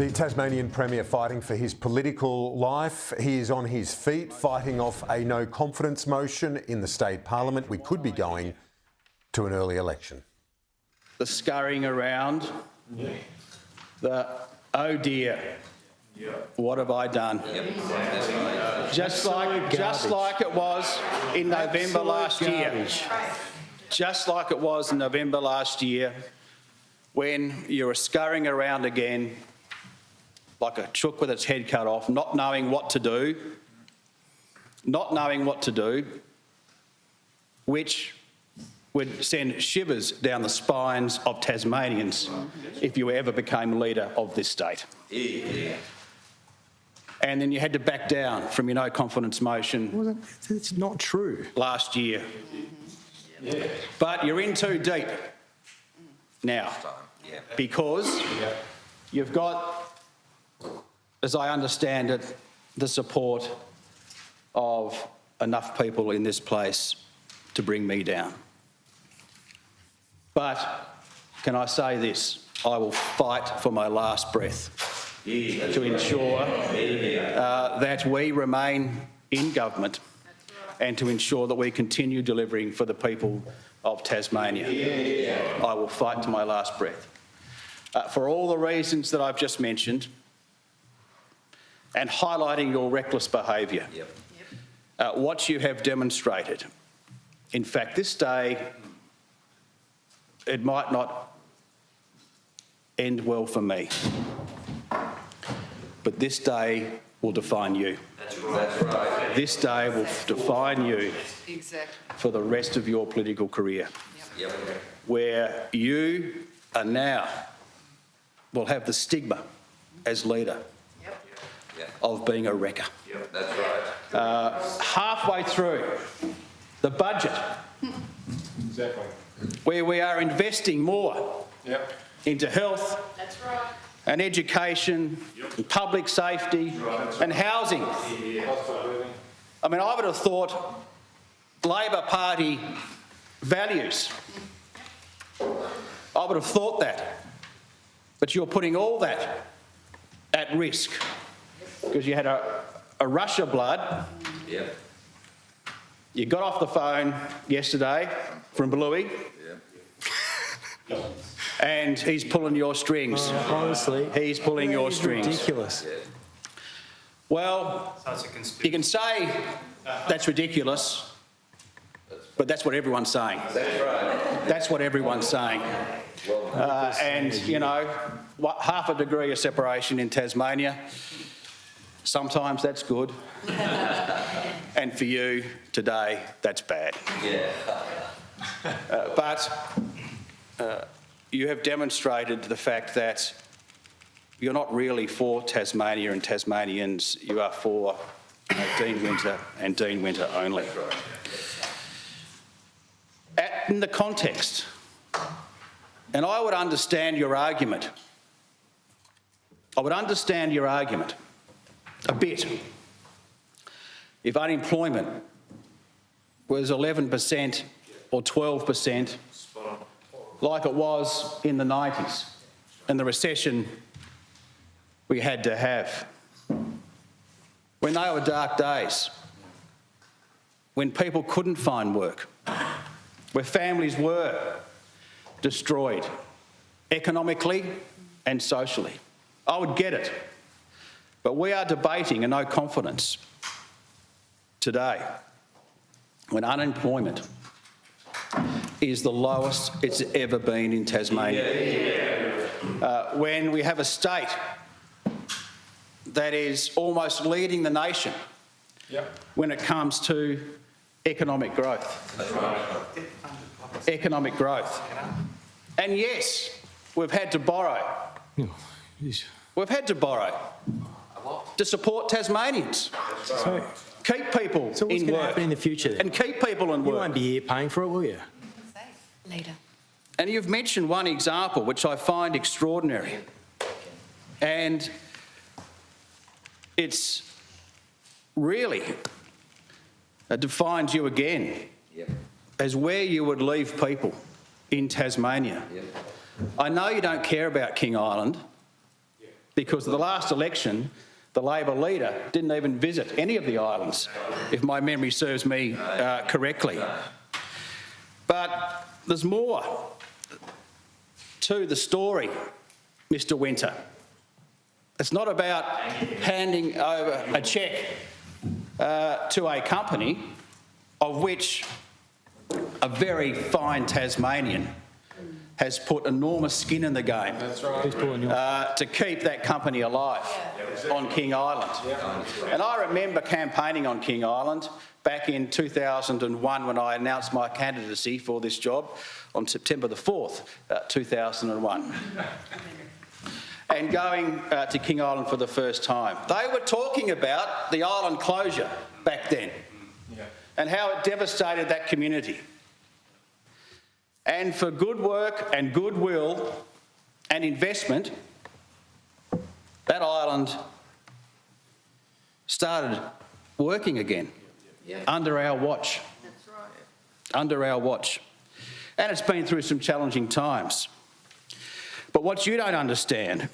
The Tasmanian Premier fighting for his political life. He is on his feet fighting off a no confidence motion in the state parliament. We could be going to an early election. The scurrying around, the oh dear, what have I done? Just like it was in November last year. Just like it was in November last year when you were scurrying around again like a chook with its head cut off, not knowing what to do, which would send shivers down the spines of Tasmanians if you ever became leader of this state. Yeah. And then you had to back down from your no confidence motion. Well, it's not true. Last year. Yeah. But you're in too deep now because you've got, as I understand it, the support of enough people in this place to bring me down. But can I say this? I will fight for my last breath to ensure that we remain in government and to ensure that we continue delivering for the people of Tasmania. I will fight to my last breath. For all the reasons that I've just mentioned and highlighting your reckless behaviour, what you have demonstrated. In fact, this day, it might not end well for me, but this day will define you. That's right. This day will define you for the rest of your political career, where you are now will have the stigma as leader of being a wrecker. That's right. Halfway through the budget, where we are investing more into health and education and public safety and housing. I mean, I would have thought Labor Party values. I would have thought that. But you're putting all that at risk because you had a rush of blood. You got off the phone yesterday from Bluey and he's pulling your strings. Honestly. He's pulling your strings. Ridiculous. Well, you can say that's ridiculous, but that's what everyone's saying. That's right. That's what everyone's saying. And, you know, half a degree of separation in Tasmania, sometimes that's good. And for you today, that's bad. But you have demonstrated the fact that you're not really for Tasmania and Tasmanians, you are for Dean Winter and Dean Winter only. In the context, and I would understand your argument. I would understand your argument a bit if unemployment was 11% or 12% like it was in the 90s and the recession we had to have. When they were dark days, when people couldn't find work, where families were destroyed economically and socially. I would get it. But we are debating a no confidence today when unemployment is the lowest it's ever been in Tasmania. When we have a state that is almost leading the nation when it comes to economic growth. That's right. Economic growth. And yes, we've had to borrow. We've had to borrow to support Tasmanians. So, keep people so what's in going to work. happen in the future then? And keep people in work. You won't be here paying for it, will you? Later. And you've mentioned one example which I find extraordinary. And it's really defines you again as where you would leave people in Tasmania. I know you don't care about King Island, because of the last election, the Labor leader didn't even visit any of the islands, if my memory serves me correctly. But there's more to the story, Mr Winter. It's not about handing over a cheque to a company of which a very fine Tasmanian has put enormous skin in the game. That's right. To keep that company alive on King Island. And I remember campaigning on King Island back in 2001 when I announced my candidacy for this job on September the 4th, 2001. And going to King Island for the first time. They were talking about the island closure back then and how it devastated that community. And for good work and goodwill and investment, that island started working again under our watch. That's right. Under our watch. And it's been through some challenging times. But what you don't understand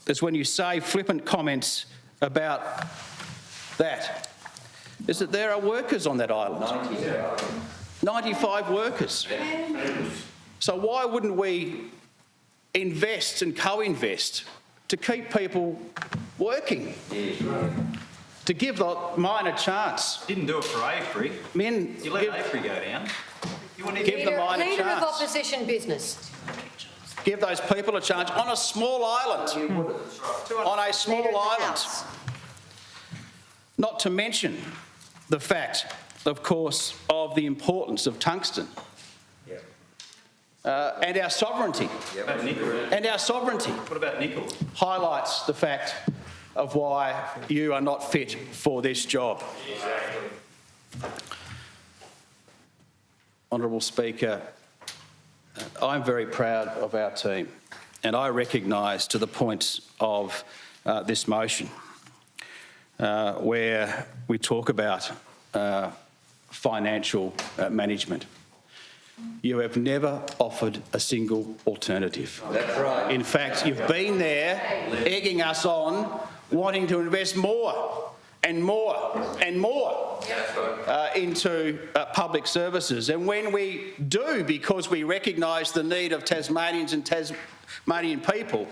is when you say flippant comments about that, is that there are workers on that island. 95 workers. So why wouldn't we invest and co-invest to keep people working? To give the mine a chance. Didn't do it for AFRI. You let AFRI go down. You want to give the mine a chance. Leader of opposition business. Give those people a chance on a small island. On a small island. Not to mention the fact, of course, of the importance of tungsten. And our sovereignty. And our sovereignty. What about nickel? Highlights the fact of why you are not fit for this job. Honourable Speaker, I'm very proud of our team, and I recognise to the points of this motion where we talk about financial management. You have never offered a single alternative. That's right. In fact, you've been there egging us on, wanting to invest more and more and more into public services. And when we do, because we recognise the need of Tasmanians and Tasmanian people,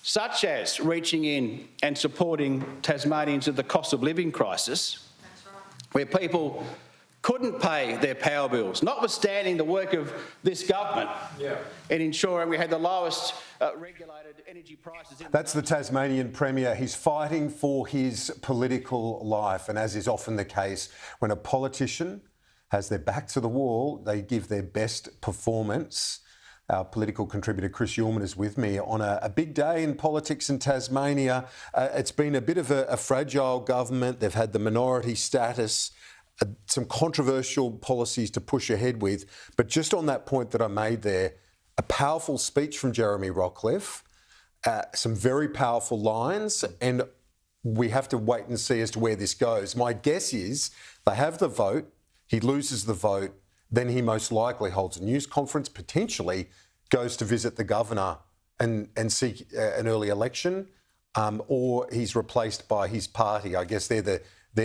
such as reaching in and supporting Tasmanians at the cost of living crisis, where people couldn't pay their power bills, notwithstanding the work of this government in ensuring we had the lowest regulated energy prices. That's the Tasmanian Premier. He's fighting for his political life, and as is often the case, when a politician has their back to the wall, they give their best performance. Our political contributor Chris Uhlmann is with me on a big day in politics in Tasmania. It's been a bit of a fragile government. They've had the minority status, some controversial policies to push ahead with. But just on that point that I made there, a powerful speech from Jeremy Rockliff, some very powerful lines, and we have to wait and see as to where this goes. My guess is they have the vote, he loses the vote, then he most likely holds a news conference, potentially goes to visit the governor and seek an early election, or he's replaced by his party. I guess they're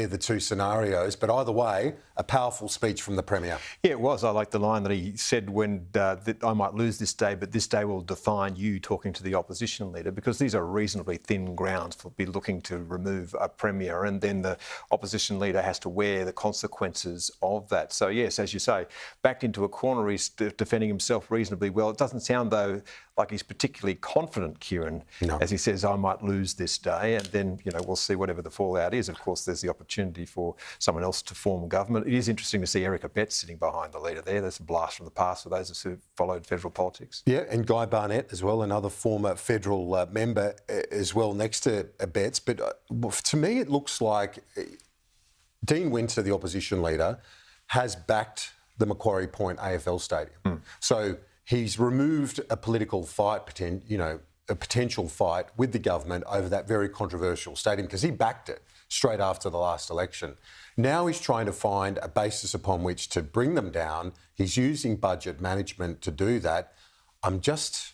the two scenarios. But either way, a powerful speech from the Premier. Yeah, it was. I like the line that he said when that I might lose this day, but this day will define you, talking to the opposition leader, because these are reasonably thin grounds for be looking to remove a Premier, and then the opposition leader has to wear the consequences of that. So yes, as you say, backed into a corner, he's defending himself reasonably well. It doesn't sound, though, like he's particularly confident, Kieran, as he says, I might lose this day, and then, we'll see whatever the fallout is. Of course, there's the opportunity for someone else to form government. It is interesting to see Eric Abetz sitting behind the leader there. That's a blast from the past for those who followed federal politics. Yeah, and Guy Barnett as well, another former federal member as well next to Abetz. But to me, it looks like Dean Winter, the opposition leader, has backed the Macquarie Point AFL Stadium. So he's removed a political fight, a potential fight with the government over that very controversial stadium, because he backed it straight after the last election. Now he's trying to find a basis upon which to bring them down. He's using budget management to do that. I'm just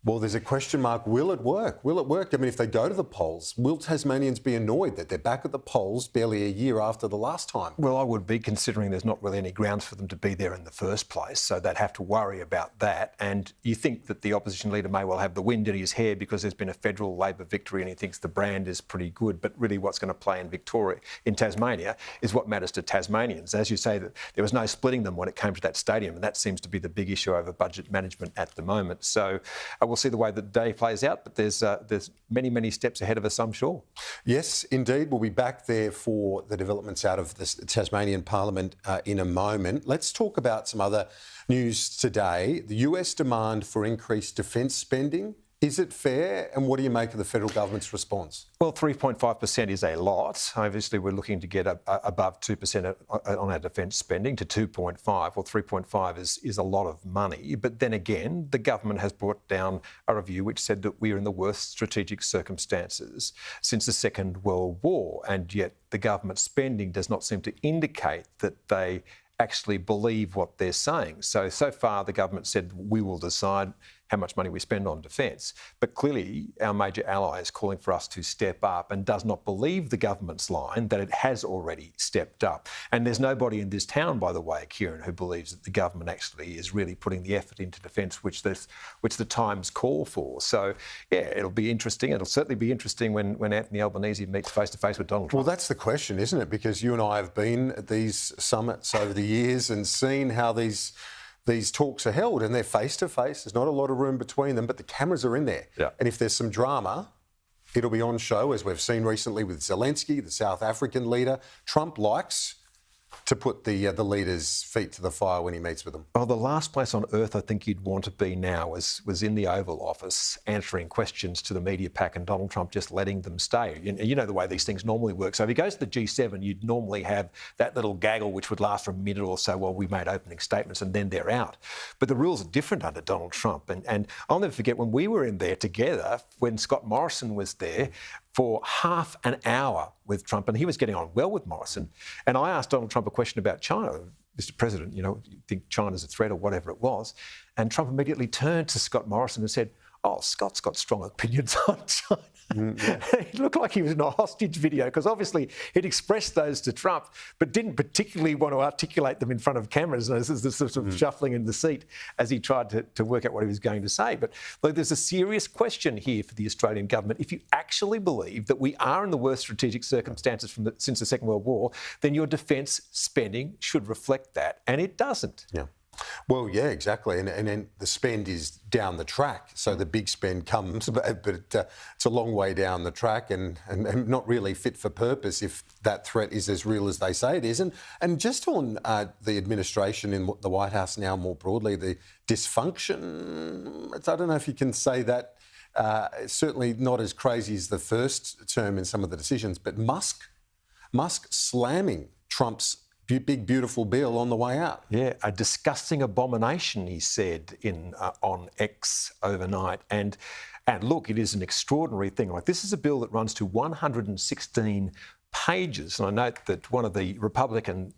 Well, there's a question mark. Will it work? Will it work? I mean, if they go to the polls, will Tasmanians be annoyed that they're back at the polls barely a year after the last time? Well, I would be, considering there's not really any grounds for them to be there in the first place, so they'd have to worry about that. And you think that the opposition leader may well have the wind in his hair because there's been a federal Labor victory and he thinks the brand is pretty good. But really what's going to play in Tasmania, is what matters to Tasmanians. As you say, that there was no splitting them when it came to that stadium, and that seems to be the big issue over budget management at the moment. So we'll see the way the day plays out, but there's many, many steps ahead of us, I'm sure. Yes, indeed. We'll be back there for the developments out of the Tasmanian Parliament in a moment. Let's talk about some other news today. The US demand for increased defence spending. Is it fair? And what do you make of the federal government's response? Well, 3.5% is a lot. Obviously, we're looking to get above 2% on our defence spending to 2.5. Well, 3.5 is a lot of money. But then again, the government has brought down a review which said that we are in the worst strategic circumstances since the Second World War. And yet the government spending does not seem to indicate that they actually believe what they're saying. So far, the government said we will decide how much money we spend on defence. But clearly, our major ally is calling for us to step up and does not believe the government's line that it has already stepped up. And there's nobody in this town, by the way, Kieran, who believes that the government actually is really putting the effort into defence which the times call for. So, yeah, it'll be interesting. It'll certainly be interesting when Anthony Albanese meets face-to-face with Donald Trump. Well, that's the question, isn't it? Because you and I have been at these summits over the years and seen how these talks are held, and they're face-to-face. There's not a lot of room between them, but the cameras are in there. Yeah. And if there's some drama, it'll be on show, as we've seen recently with Zelensky, the South African leader. Trump likes to put the leader's feet to the fire when he meets with them. Oh, the last place on earth I think you'd want to be now was in the Oval Office answering questions to the media pack and Donald Trump just letting them stay. You know the way these things normally work. So if he goes to the G7, you'd normally have that little gaggle which would last for a minute or so while we made opening statements and then they're out. But the rules are different under Donald Trump. And I'll never forget when we were in there together, when Scott Morrison was there, for half an hour with Trump, and he was getting on well with Morrison. And I asked Donald Trump a question about China. Mr. President, you think China's a threat or whatever it was? And Trump immediately turned to Scott Morrison and said, "Oh, Scott's got strong opinions on China." It looked like he was in a hostage video because obviously he'd expressed those to Trump but didn't particularly want to articulate them in front of cameras. This is the sort of shuffling in the seat as he tried to work out what he was going to say. But look, there's a serious question here for the Australian government. If you actually believe that we are in the worst strategic circumstances since the Second World War, then your defence spending should reflect that, and it doesn't. Yeah. Well, yeah, exactly. And then the spend is down the track. So the big spend comes, but it's a long way down the track and not really fit for purpose if that threat is as real as they say it is. And just on the administration in the White House now more broadly, the dysfunction, I don't know if you can say that, certainly not as crazy as the first term in some of the decisions, but Musk slamming Trump's big, beautiful bill on the way out. Yeah, a disgusting abomination, he said on X overnight. And look, it is an extraordinary thing. Like, this is a bill that runs to 116 pages. And I note that one of the Republican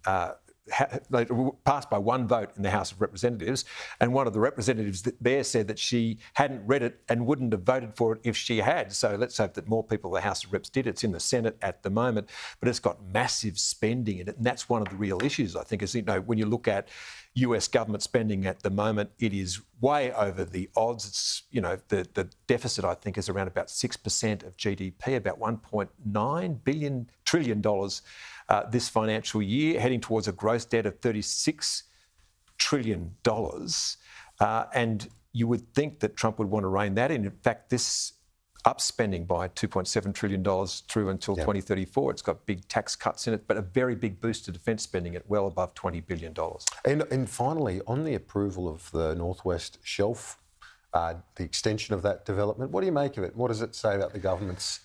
passed by one vote in the House of Representatives, and one of the representatives there said that she hadn't read it and wouldn't have voted for it if she had. So let's hope that more people in the House of Reps did. It's in the Senate at the moment, but it's got massive spending in it, and that's one of the real issues, I think, is, when you look at US government spending at the moment, it is way over the odds. It's, the deficit, I think, is around about 6% of GDP, about $1.9 trillion this financial year, heading towards a gross debt of $36 trillion. And you would think that Trump would want to rein that in. In fact, this up spending by $2.7 trillion through until 2034. It's got big tax cuts in it, but a very big boost to defence spending at well above $20 billion. And finally, on the approval of the Northwest Shelf, the extension of that development, what do you make of it? What does it say about the government's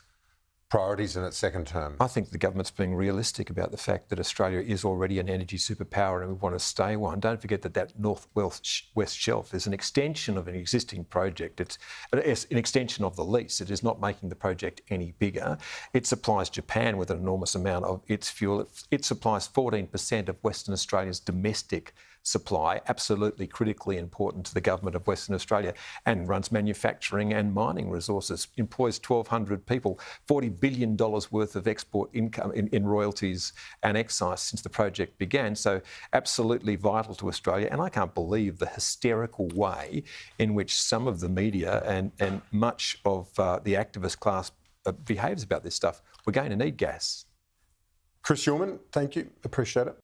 priorities in its second term? I think the government's being realistic about the fact that Australia is already an energy superpower and we want to stay one. Don't forget that Northwest Shelf is an extension of an existing project. It's an extension of the lease. It is not making the project any bigger. It supplies Japan with an enormous amount of its fuel. It supplies 14% of Western Australia's domestic supply, absolutely critically important to the government of Western Australia, and runs manufacturing and mining resources, employs 1,200 people, $40 billion worth of export income in royalties and excise since the project began. So absolutely vital to Australia. And I can't believe the hysterical way in which some of the media and much of the activist class behaves about this stuff. We're going to need gas. Chris Uhlmann, thank you. Appreciate it.